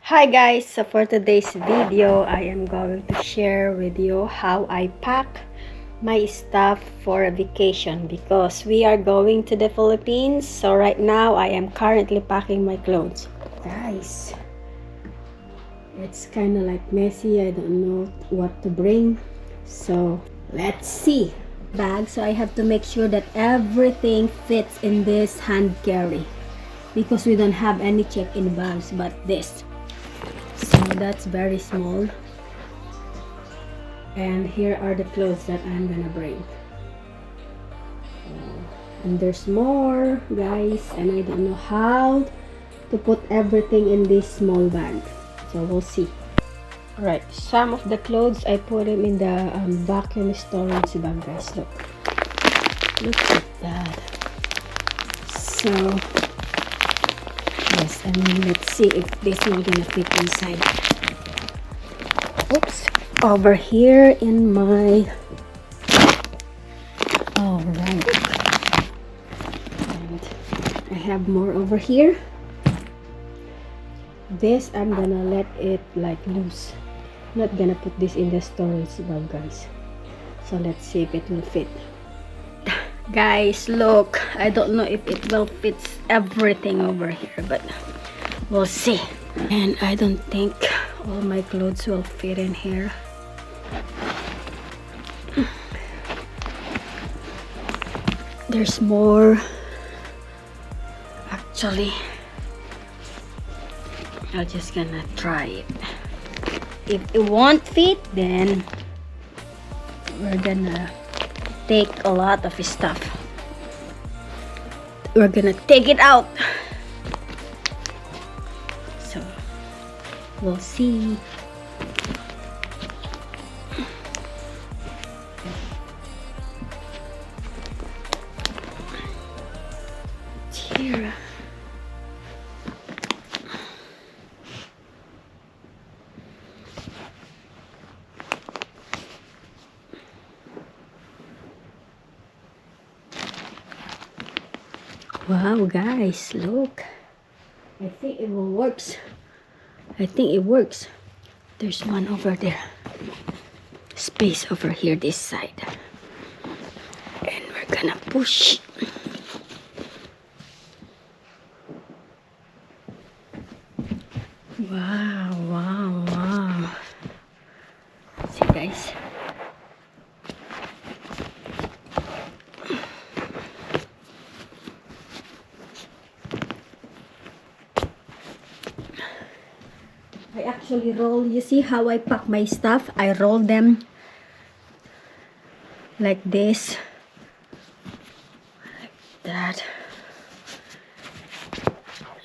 Hi guys, so for today's video, I am going to share with you how I pack my stuff for a vacation because we are going to the Philippines. So right now, I am currently packing my clothes. Guys, it's kind of like messy. I don't know what to bring. So let's see. Bag, so I have to make sure that everything fits in this hand carry because we don't have any check-in bags but this. So that's very small, and here are the clothes that I'm gonna bring. And there's more, guys, and I don't know how to put everything in this small bag, so we'll see. Alright, some of the clothes I put them in the vacuum storage bag, guys. Look at that. So yes, and let's see if this one gonna fit inside. Oops, over here in my alright, and I have more over here. This I'm gonna let it like loose, not gonna put this in the storage bag, guys. So let's see if it will fit. Guys, look, I don't know if it will fit everything over here, but we'll see. And I don't think all my clothes will fit in here. There's more. Actually, I'm just gonna try it. If it won't fit, then we're gonna take a lot of stuff. We're gonna take it out. So we'll see. Here. Wow, guys, look. I think it will works. I think it works. There's one over there. Space over here this side. And we're gonna push. Wow, wow, wow. See, guys. I actually roll. You see how I pack my stuff? I roll them like this, like that,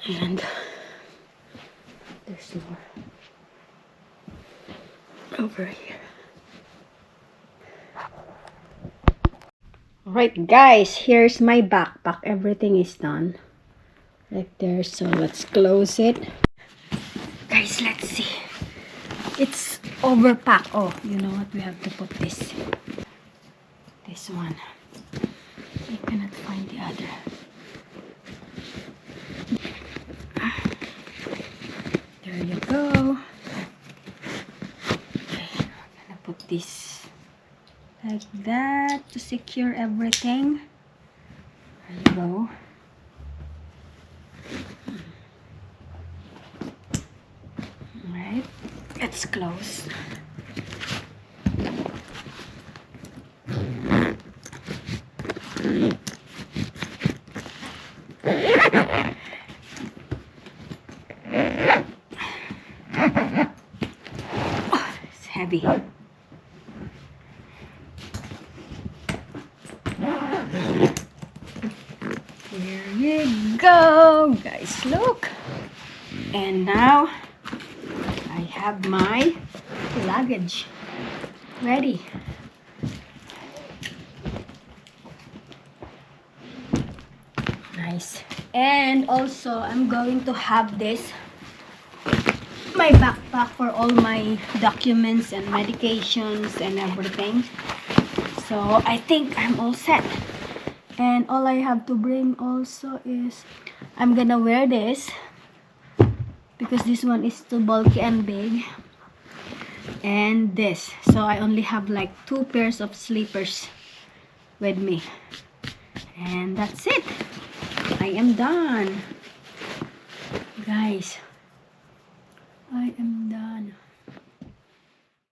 and there's more over here. Alright, guys, here's my backpack. Everything is done like there, so let's close it. Guys, let's see. It's overpacked. Oh, you know what? We have to put this one. I cannot find the other. There you go. Okay, we're gonna put this like that to secure everything. There you go. Alright, let's close. Oh, it's heavy. Here you go, guys, look. And now I have my luggage ready. Nice. And also I'm going to have this, my backpack, for all my documents and medications and everything. So I think I'm all set. And all I have to bring also is I'm gonna wear this because this one is too bulky and big, and this, so I only have like 2 pairs of slippers with me, and that's it. I am done, guys. I am done.